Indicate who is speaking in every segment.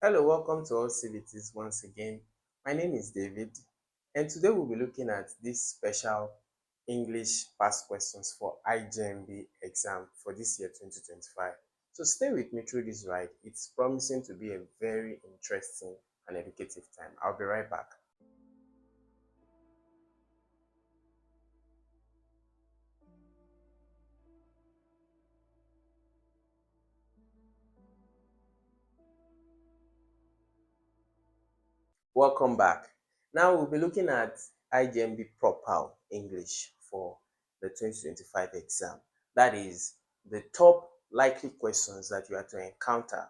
Speaker 1: Hello, welcome to AllCBTs once again. My name is David, and today we'll be looking at this special English past questions for IJMB exam for this year 2025. So stay with me through this ride. It's promising to be a very interesting and educative time. I'll be right back. Welcome back. Now we'll be looking at IJMB Proper English for the 2025 exam. That is the top likely questions that you are to encounter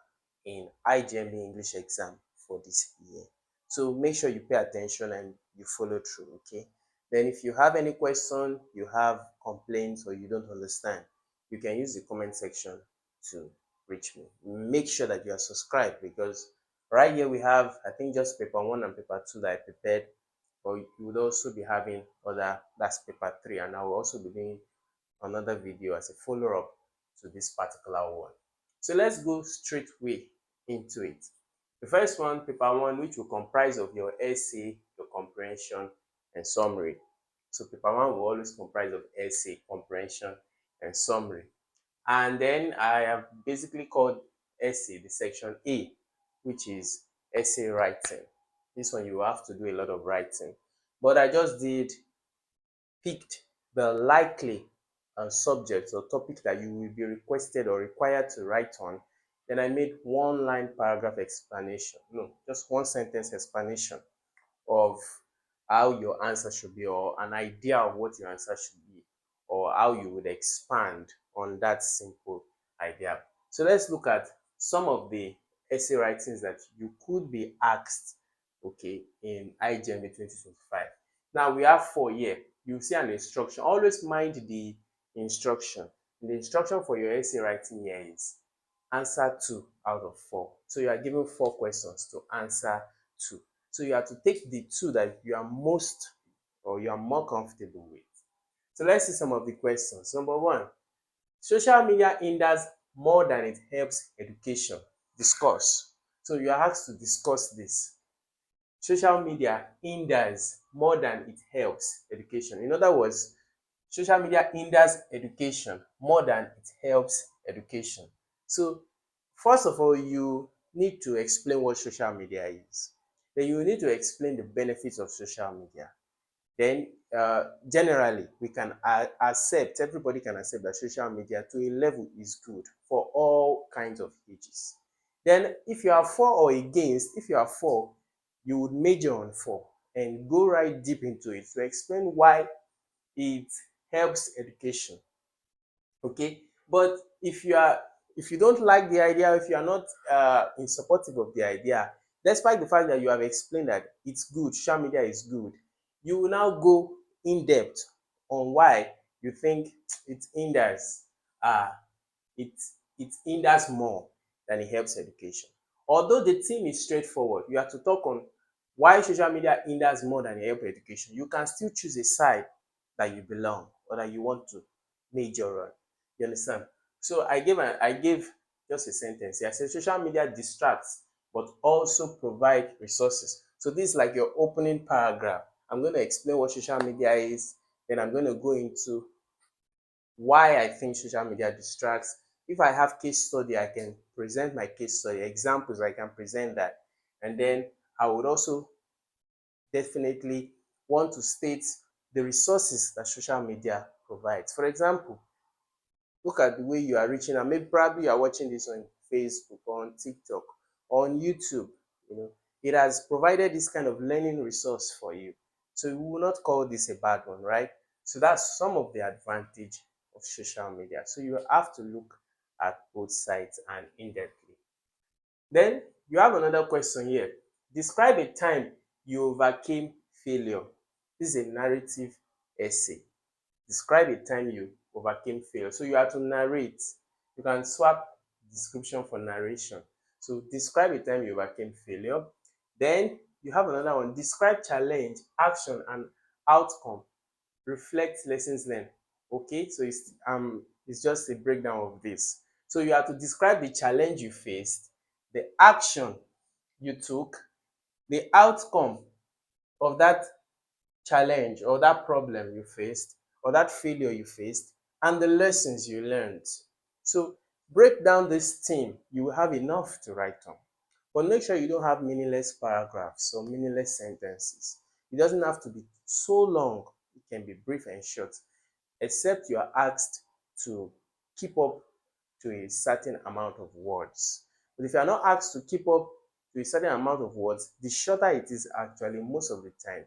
Speaker 1: in IJMB English exam for this year. So make sure you pay attention and you follow through, okay? Then if you have any question, you have complaints or you don't understand, you can use the comment section to reach me. Make sure that you are subscribed because right here we have, I think, just paper 1 and paper 2 that I prepared, but you would also be having other, that's paper 3, and I will also be doing another video as a follow-up to this particular one. So let's go straight way into it. The first one, paper 1, which will comprise of your essay, your comprehension, and summary. So paper 1 will always comprise of essay, comprehension, and summary. And then I have basically called essay the section A, which is essay writing. This one you have to do a lot of writing, but I just picked the likely subjects or topic that you will be requested or required to write on. Then I made one line paragraph explanation, no, just one sentence explanation of how your answer should be, or an idea of what your answer should be, or how you would expand on that simple idea. So let's look at some of the essay writings that you could be asked, okay, in IJMB 2025. Now we have 4 here. You see an instruction. Always mind the instruction. The instruction for your essay writing here is answer 2 out of 4. So you are given 4 questions to answer 2. So you have to take the 2 that you are most or you are more comfortable with. So let's see some of the questions. Number 1, social media hinders more than it helps education. Discuss. So you are asked to discuss this. Social media hinders more than it helps education. In other words, social media hinders education more than it helps education. So first of all, you need to explain what social media is. Then you need to explain the benefits of social media. Then generally we can accept, everybody can accept that social media to a level is good for all kinds of ages. Then if you are for or against, if you are for, you would major on for and go right deep into it to explain why it helps education, okay? But if you don't like the idea, if you are not in supportive of the idea, despite the fact that you have explained that it's good, social media is good, you will now go in depth on why you think it hinders uh it it hinders more than it helps education. Although the theme is straightforward, you have to talk on why social media hinders more than it helps education. You can still choose a side that you belong or that you want to major on. You understand? So I gave just a sentence here. I said social media distracts but also provide resources. So this is like your opening paragraph. I'm going to explain what social media is, then I'm going to go into why I think social media distracts. If I have case study, I can present my case study, examples, I can present that. And then I would also definitely want to state the resources that social media provides. For example, look at the way you are reaching out. Maybe probably you are watching this on Facebook or on TikTok or on YouTube. You know, it has provided this kind of learning resource for you. So we will not call this a bad one, right? So that's some of the advantage of social media. So you have to look at both sides and in-depthly. Then you have another question here. Describe a time you overcame failure. This is a narrative essay. Describe a time you overcame failure. So you have to narrate. You can swap description for narration. So describe a time you overcame failure. Then you have another one. Describe challenge, action, and outcome. Reflect lessons learned. Okay, so it's just a breakdown of this. So you have to describe the challenge you faced, the action you took, the outcome of that challenge or that problem you faced or that failure you faced, and the lessons you learned. So break down this theme, you will have enough to write on. But make sure you don't have meaningless paragraphs or meaningless sentences. It doesn't have to be so long, it can be brief and short, except you are asked to keep up to a certain amount of words. But if you are not asked to keep up to a certain amount of words, the shorter it is actually most of the time,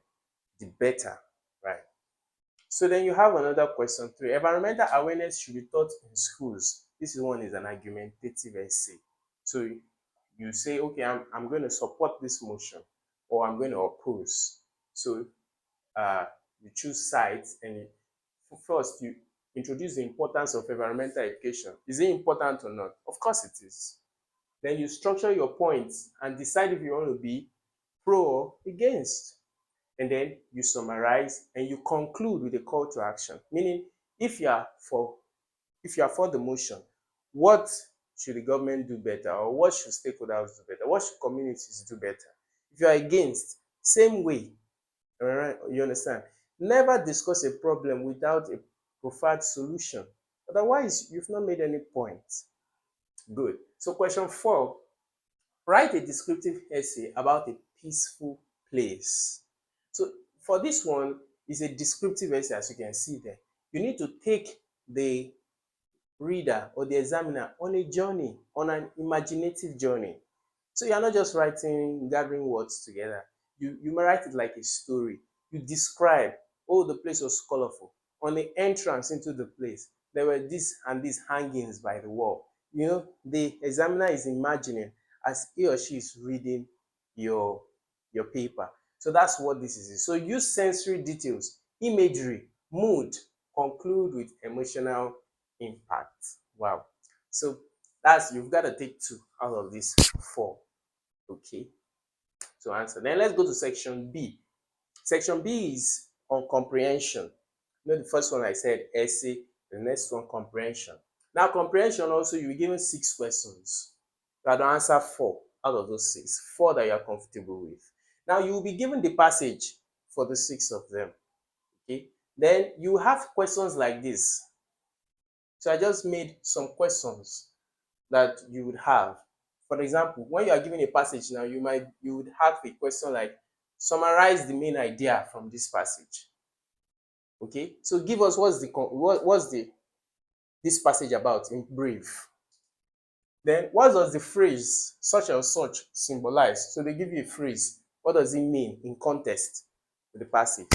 Speaker 1: the better, right? So then you have another question 3. Environmental awareness should be taught in schools. This one is an argumentative essay. So you say, okay, I'm going to support this motion or I'm going to oppose. So you choose sides and first you introduce the importance of environmental education. Is it important or not? Of course it is. Then you structure your points and decide if you want to be pro or against. And then you summarize and you conclude with a call to action. Meaning, if you are for the motion, what should the government do better, or what should stakeholders do better? What should communities do better? If you are against, same way. Alright, you understand? Never discuss a problem without a preferred solution. Otherwise, you've not made any point. Good. So question 4, write a descriptive essay about a peaceful place. So for this one, is a descriptive essay, as you can see there. You need to take the reader or the examiner on a journey, on an imaginative journey. So you are not just writing, gathering words together. You may write it like a story. You describe, oh, the place was colorful. On the entrance into the place, there were this and these hangings by the wall. You know, the examiner is imagining as he or she is reading your paper. So that's what this is. So use sensory details, imagery, mood, conclude with emotional impact. Wow. So that's, you've got to take 2 out of these 4. Okay, to answer. Then let's go to section B. Section B is on comprehension. You know, the first one I said essay, the next one comprehension. Now comprehension also, you'll be given 6 questions. You have to answer 4 out of those 6, 4 that you are comfortable with. Now you will be given the passage for the 6 of them. Okay, then you have questions like this. So I just made some questions that you would have. For example, when you are given a passage now, you would have a question like, summarize the main idea from this passage. Okay, so give us what's this passage about in brief. Then what does the phrase such and such symbolize? So they give you a phrase. What does it mean in context with the passage?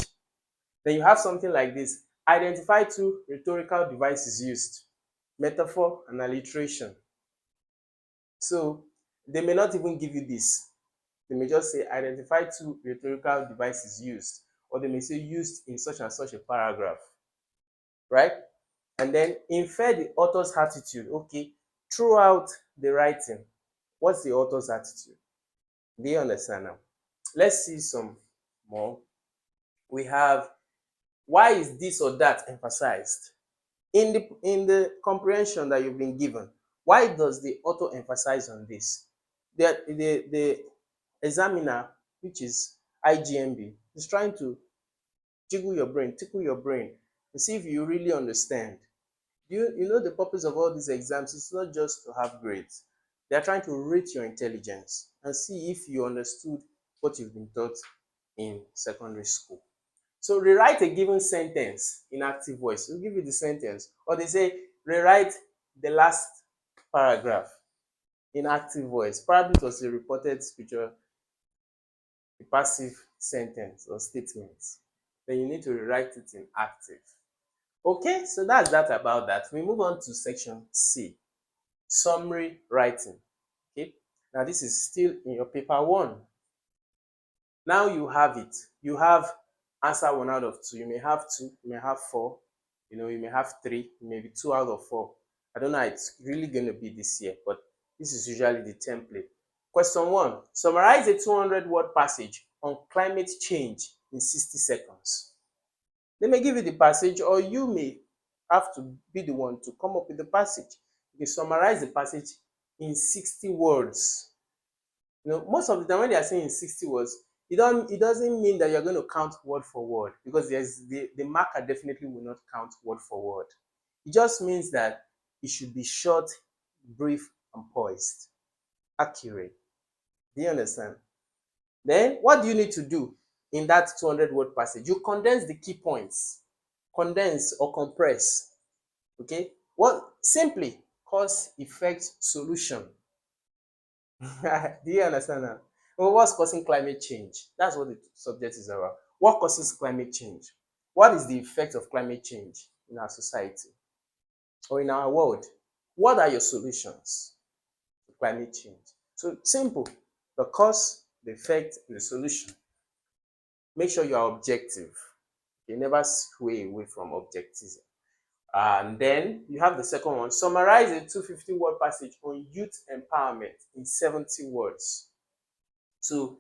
Speaker 1: Then you have something like this. Identify 2 rhetorical devices used. Metaphor and alliteration. So they may not even give you this. They may just say identify 2 rhetorical devices used, or they may say used in such and such a paragraph, right? And then infer the author's attitude. Okay, throughout the writing, what's the author's attitude? Do you understand now? Let's see some more. We have, why is this or that emphasized? In the comprehension that you've been given, why does the author emphasize on this? The examiner, which is IJMB, is trying to tickle your brain to see if you really understand. You know the purpose of all these exams is not just to have grades. They are trying to rate your intelligence and see if you understood what you've been taught in secondary school. So rewrite a given sentence in active voice. We'll give you the sentence. Or they say rewrite the last paragraph in active voice. Probably it was a reported speech or a passive sentence or statement. Then you need to rewrite it in active. Okay, so that's that about that. We move on to section C, summary writing. Okay, now this is still in your paper 1. Now you have it. You have answer 1 out of 2. You may have 2, you may have 4, you may have 3, maybe 2 out of 4. I don't know how it's really going to be this year, but this is usually the template. Question 1, summarize a 200-word passage on climate change in 60 seconds. They may give you the passage, or you may have to be the one to come up with the passage. You can summarize the passage in 60 words. Most of the time when they are saying 60 words, it doesn't mean that you're going to count word for word, because the marker definitely will not count word for word. It just means that it should be short, brief, and poised, accurate. Do you understand? Then what do you need to do in that 200-word passage? You condense the key points, condense or compress. Okay? What simply cause, effect, solution. Do you understand now? Well, what's causing climate change? That's what the subject is about. What causes climate change? What is the effect of climate change in our society or in our world? What are your solutions to climate change? So simple. The cause, the effect, and the solution. Make sure you are objective. You never sway away from objectivism. And then you have the second one. Summarize a 250-word passage on youth empowerment in 70 words. So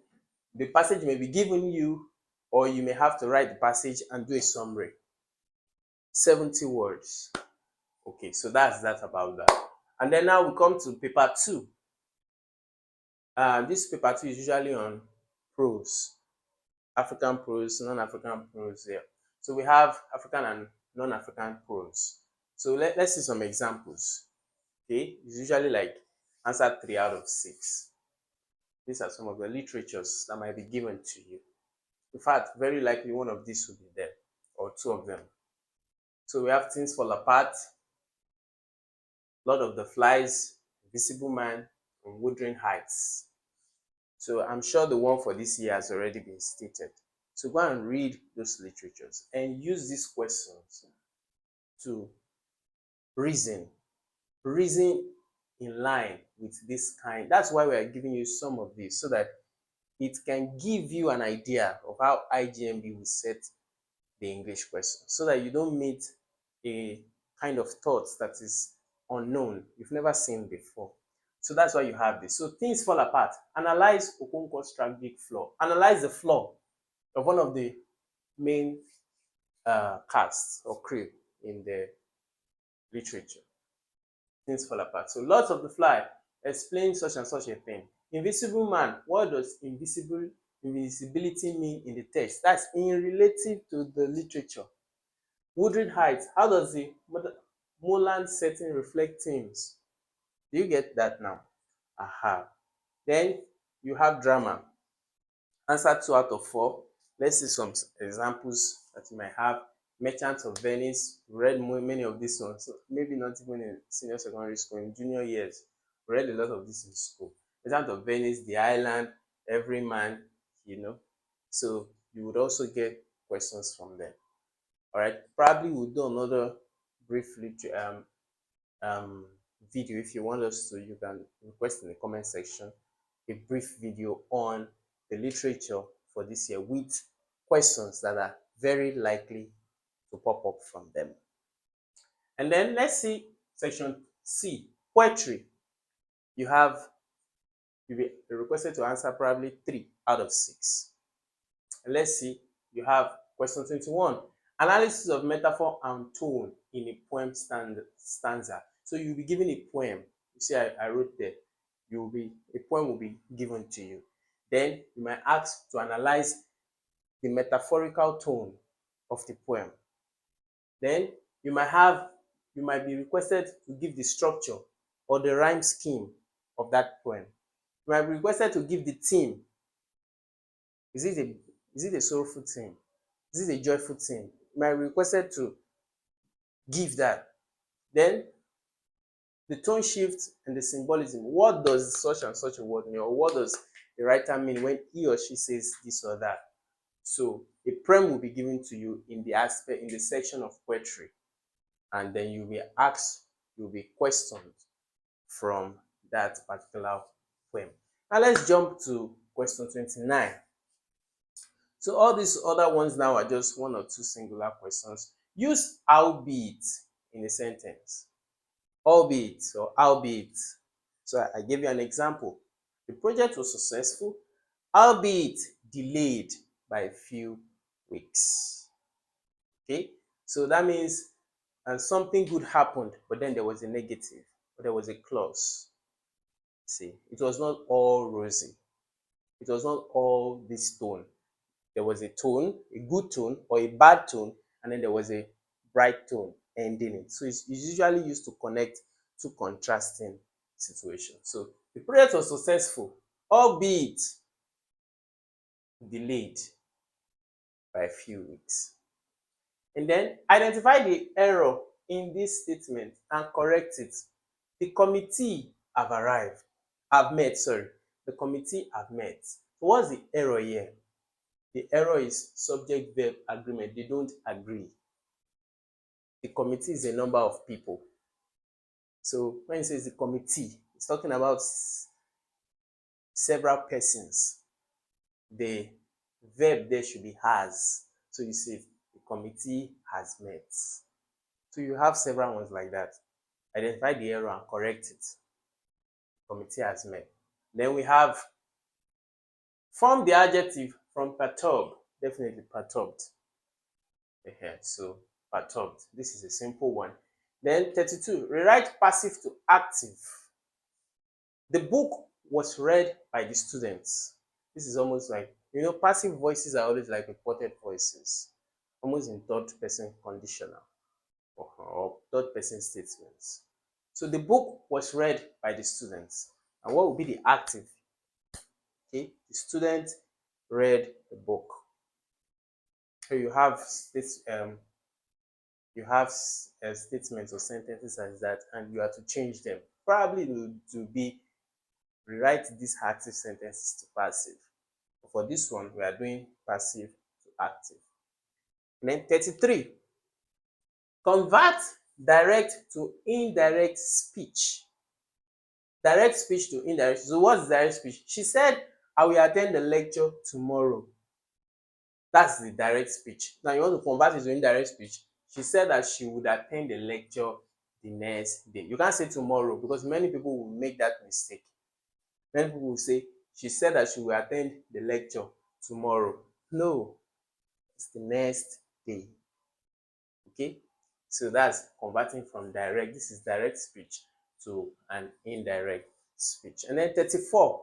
Speaker 1: the passage may be given you, or you may have to write the passage and do a summary. 70 words. Okay, so that's that about that. And then now we come to paper 2. This paper 2 is usually on prose, African prose, non-African prose here. So we have African and non-African prose. So let's see some examples. Okay, it's usually like answer 3 out of 6. These are some of the literatures that might be given to you. In fact, very likely one of these will be there, or 2 of them. So we have Things Fall Apart, Lord of the Flies, Invisible Man, and Wuthering Heights. So I'm sure the one for this year has already been stated. So go and read those literatures and use these questions to reason in line with this kind. That's why we are giving you some of these, so that it can give you an idea of how IJMB will set the English question, so that you don't meet a kind of thought that is unknown, you've never seen before. So that's why you have this. So Things Fall Apart. Analyze Okonkwo's tragic flaw. Analyze the flaw of one of the main casts or crew in the literature. Things Fall Apart. So Lords of the Fly. Explain such and such a thing. Invisible Man. What does invisibility mean in the text? That's in relative to the literature. Wuthering Heights. How does the moorland setting reflect themes? Do you get that now? Aha. Then you have drama. Answer 2 out of 4. Let's see some examples that you might have. Merchant of Venice. Read many of these ones. So maybe not even in senior secondary school, in junior years. We read a lot of this in school. Merchant of Venice, The Island, Every Man, So you would also get questions from them. All right. Probably we'll do another brief video. If you want us to, you can request in the comment section a brief video on the literature for this year with questions that are very likely to pop up from them. And then let's see section C, poetry. You'll be requested to answer probably 3 out of 6. And let's see, you have question 21, analysis of metaphor and tone in a poem stanza. So you'll be given a poem. You see, I wrote there. A poem will be given to you. Then you might ask to analyze the metaphorical tone of the poem. Then you might be requested to give the structure or the rhyme scheme of that poem. You might be requested to give the theme. Is it a sorrowful theme? Is it a joyful theme? You might be requested to give that. Then the tone shift and the symbolism. What does such and such a word mean? Or what does the writer mean when he or she says this or that? So a poem will be given to you in the section of poetry, and then you'll be questioned from that particular poem. Now let's jump to question 29. So all these other ones now are just 1 or 2 singular questions. Use albeit in a sentence. Albeit or albeit. So I gave you an example. The project was successful, albeit delayed by a few weeks. Okay, so that means something good happened, but then there was a negative, or there was a clause. See, it was not all rosy. it was not all this tone. There was a tone, a good tone or a bad tone, and then there was a bright tone ending it. So it's usually used to connect two contrasting situations. So the project was successful, albeit delayed by a few weeks. And then identify the error in this statement and correct it. The committee have arrived, have met, sorry. The committee have met. So what's the error here? The error is subject verb agreement. They don't agree. The committee is a number of people. So when it says the committee, it's talking about several persons. The verb there should be has. So you say the committee has met. So you have several ones like that. Identify the error and correct it. Committee has met. Then we have form the adjective from perturb. Definitely perturbed. So perturbed. This is a simple one. Then 32. Rewrite passive to active. The book was read by the students. This is almost like, passive voices are always like reported voices, almost in third person conditional or third person statements. So the book was read by the students. And what would be the active? Okay, the student read the book. So you have statements or sentences as that, and you have to change them. Probably to be rewrite these active sentences to passive. But for this one, we are doing passive to active. And then 33. Convert direct to indirect speech. Direct speech to indirect. So what's direct speech? She said, I will attend the lecture tomorrow. That's the direct speech. Now you want to convert it to indirect speech. She said that she would attend the lecture the next day. You can't say tomorrow because many people will make that mistake. Many people will say, she said that she will attend the lecture tomorrow. No, it's the next day. Okay, so that's converting from direct. This is direct speech to an indirect speech. And then 34.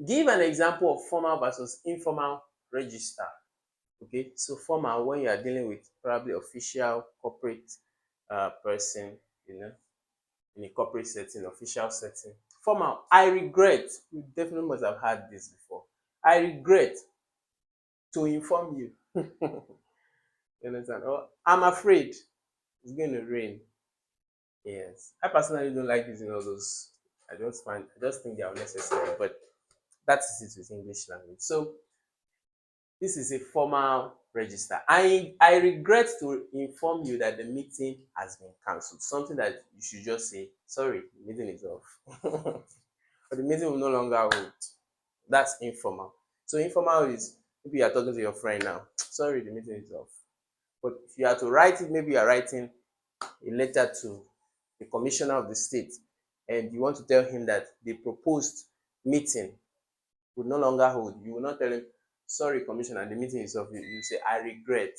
Speaker 1: Give an example of formal versus informal register. Okay, so formal when you are dealing with probably official corporate person, in a corporate setting, official setting. Formal, I regret. You definitely must have heard this before. I regret to inform you. You understand? Or I'm afraid it's going to rain. Yes. I personally don't like using all those. I just think they are unnecessary, but that is it with English language. So this is a formal register. I regret to inform you that the meeting has been cancelled. Something that you should just say, sorry, the meeting is off. But the meeting will no longer hold. That's informal. So informal is maybe you are talking to your friend now. Sorry, the meeting is off. But if you are to write it, maybe you are writing a letter to the commissioner of the state and you want to tell him that the proposed meeting would no longer hold. You will not tell him, sorry, commissioner, the meeting is off. You say, I regret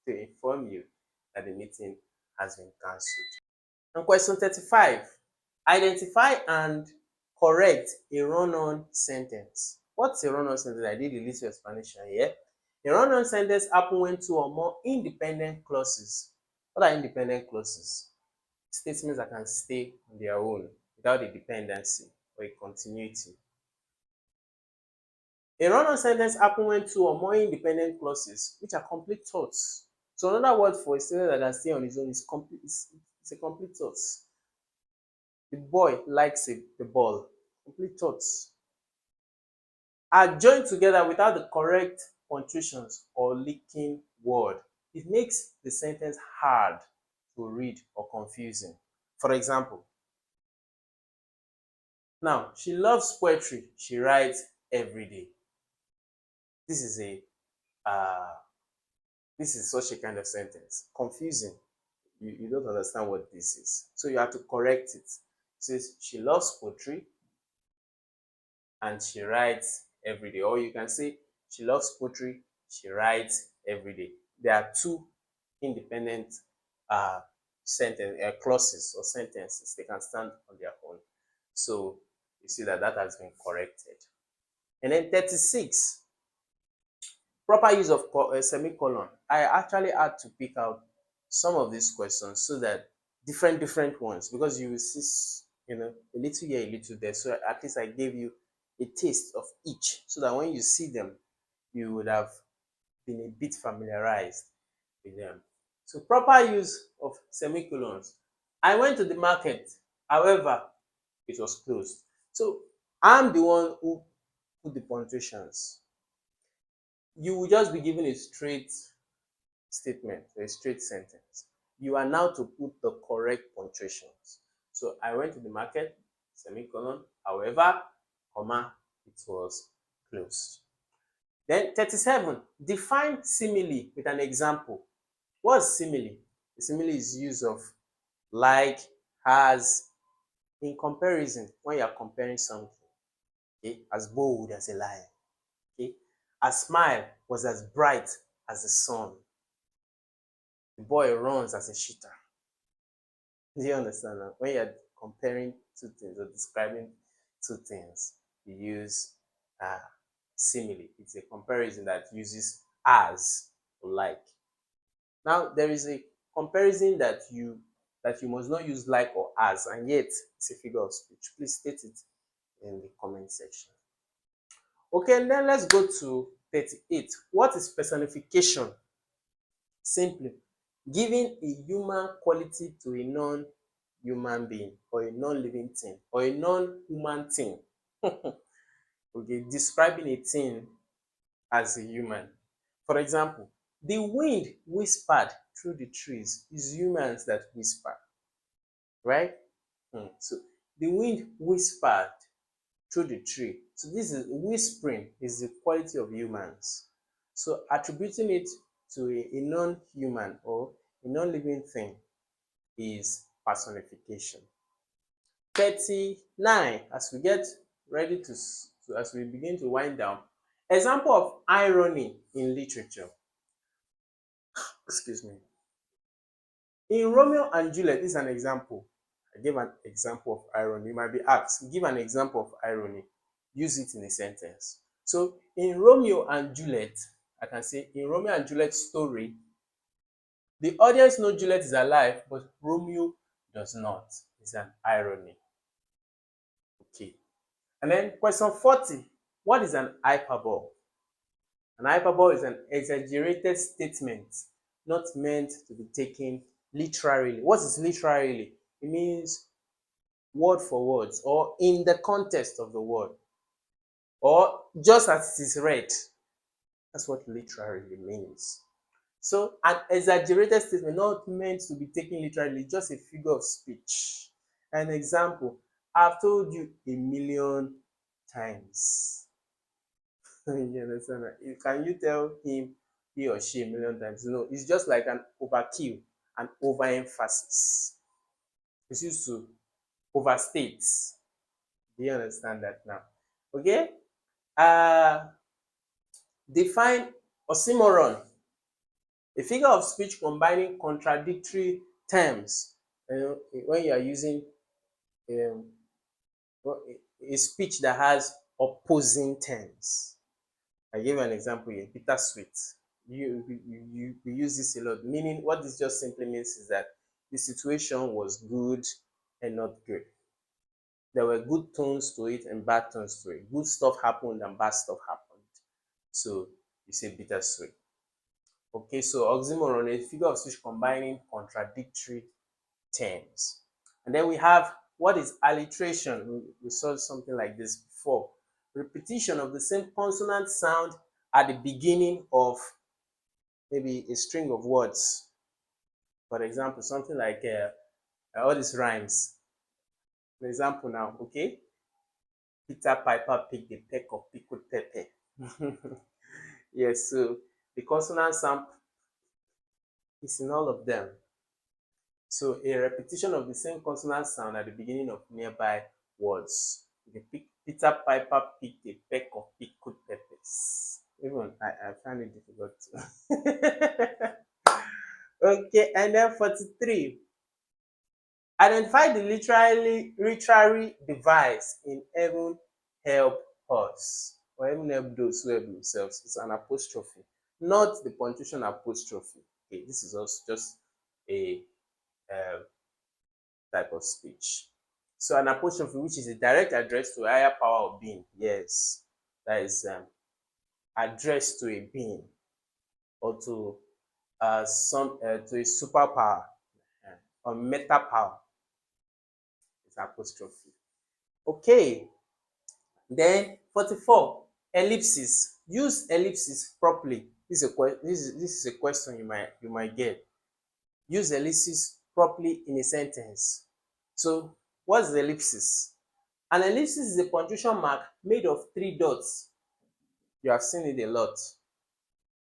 Speaker 1: to inform you that the meeting has been cancelled. And question 35. Identify and correct a run-on sentence. What's a run-on sentence? I did a little explanation here. A run-on sentence happens when two or more independent clauses. What are independent clauses? Statements that can stay on their own without a dependency or a continuity. A run-on sentence happens when two or more independent clauses, which are complete thoughts. So another word for a sentence that can stay on its own is complete. It's a complete thought. The boy likes the ball. Complete thoughts are joined together without the correct punctuations or leaking word. It makes the sentence hard to read or confusing. For example, now she loves poetry. She writes every day. This is such a kind of sentence. Confusing. You don't understand what this is. So you have to correct it. It says she loves poetry and she writes every day. Or you can say she loves poetry, she writes every day. There are two independent clauses or sentences. They can stand on their own. So You see that that has been corrected. And then 36, proper use of semicolon. I actually had to pick out some of these questions so that different ones, because you will see, a little here, a little there. So at least I gave you a taste of each, so that when you see them, you would have been a bit familiarized with them. So proper use of semicolons. I went to the market, however, it was closed. So I'm the one who put the punctuations. You will just be given a straight statement, a straight sentence. You are now to put the correct punctuations. So I went to the market, semicolon, however, comma, it was closed. Then 37, define simile with an example. What's simile? The simile is use of like, as, in comparison, when you are comparing something. Okay? As bold as a lion. Okay? A smile was as bright as the sun. The boy runs as a cheetah. Do you understand that? When you're comparing two things or describing two things, you use simile. It's a comparison that uses as or like. Now there is a comparison that you must not use like or as, and yet it's a figure of speech. Please state it in the comment section. Okay, and then let's go to 38. What is personification? Simply giving a human quality to a non-human being or a non-living thing or a non-human thing. Okay, describing a thing as a human. For example, the wind whispered through the trees is humans that whisper, right? So the wind whispered through the tree. So this is whispering is the quality of humans. So attributing it to a non-human or a non-living thing is personification. 39, as we get ready as we begin to wind down, example of irony in literature. Excuse me. In Romeo and Juliet, this is an example. I gave an example of irony. You might be asked, give an example of irony. Use it in a sentence. So in Romeo and Juliet, I can say in Romeo and Juliet story, the audience knows Juliet is alive, but Romeo does not. It's an irony. Okay. And then question 40. What is an hyperbole? An hyperbole is an exaggerated statement not meant to be taken literally. What is literally? It means word for words or in the context of the word or just as it is read. That's what literally means. So an exaggerated statement not meant to be taken literally, just a figure of speech. An example, I've told you a million times. You understand that? Can you tell him, he or she, a million times? No, it's just like an overkill, an overemphasis. It's used to overstate. Do you understand that now? Okay? Define oxymoron. A figure of speech combining contradictory terms. When you are using um, a speech that has opposing terms. I gave an example here, bittersweet. We use this a lot, meaning what this just simply means is that the situation was good and not good. There were good tones to it and bad tones to it. Good stuff happened and bad stuff happened. So you say bittersweet. Okay, so oxymoron, a figure of speech combining contradictory terms. And then we have what is alliteration. We saw something like this before. Repetition of the same consonant sound at the beginning of maybe a string of words. For example, something like all these rhymes. For example now, okay? Peter Piper picked a peck of pickled pepper. Yes, so the consonant sound is in all of them. So a repetition of the same consonant sound at the beginning of nearby words. Peter Piper picked a peck of pickled peppers. Even I find it difficult to. Okay, and then 43. Identify the literary device in heaven help us, or heaven help those who help themselves. It's an apostrophe, not the punctuation apostrophe. Okay, this is also just a um, type of speech. So an apostrophe, which is a direct address to a higher power of being. Yes, that is addressed to a being, or to some to a superpower, or meta power. It's apostrophe. Okay, then 44, ellipsis. Use ellipsis properly. This is a question you might get. Use ellipsis properly in a sentence. So what's the ellipsis? An ellipsis is a punctuation mark made of three dots. You have seen it a lot.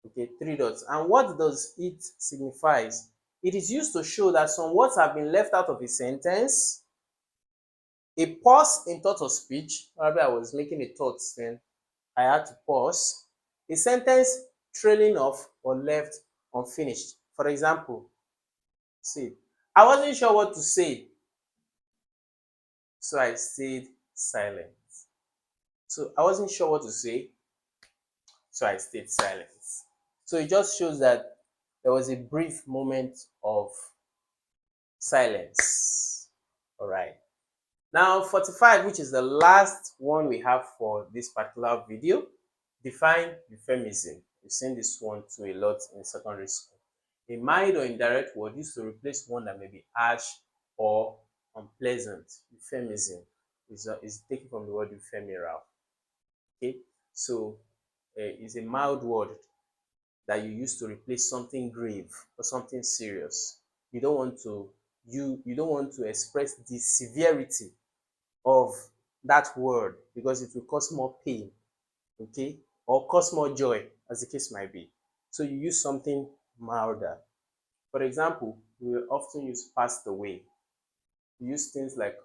Speaker 1: Okay, three dots. And what does it signifies? It is used to show that some words have been left out of a sentence, a pause in thought or speech. Probably I was making a thought, then I had to pause. A sentence trailing off or left unfinished. For example, see, I wasn't sure what to say, so I stayed silent. So I wasn't sure what to say, so I stayed silent. So it just shows that there was a brief moment of silence. All right. Now 45, which is the last one we have for this particular video, define euphemism. You've seen this one too a lot in secondary school. A mild or indirect word used to replace one that may be harsh or unpleasant. Euphemism is taken from the word ephemeral. Okay, so it's a mild word that you use to replace something grave or something serious. You don't want to you don't want to express the severity of that word because it will cause more pain, okay, or cause more joy, as the case might be. So you use something milder. For example, we will often use passed away. We use things like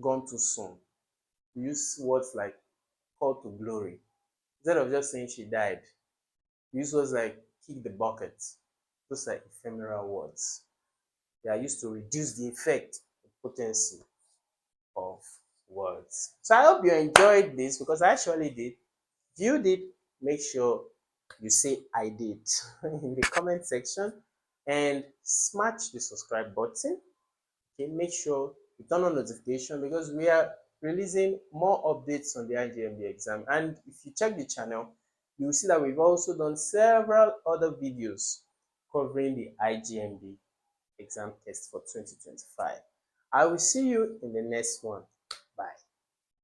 Speaker 1: gone too soon. We use words like call to glory. Instead of just saying she died, we use words like kick the bucket. Those are ephemeral words. They are used to reduce the effect, the potency of words. So I hope you enjoyed this because I actually did. If you did, make sure you say I did in the comment section and smash the subscribe button. Okay, make sure you turn on notification because we are releasing more updates on the IJMB exam. And if you check the channel, you will see that we've also done several other videos covering the IJMB exam test for 2025. I will see you in the next one. Bye.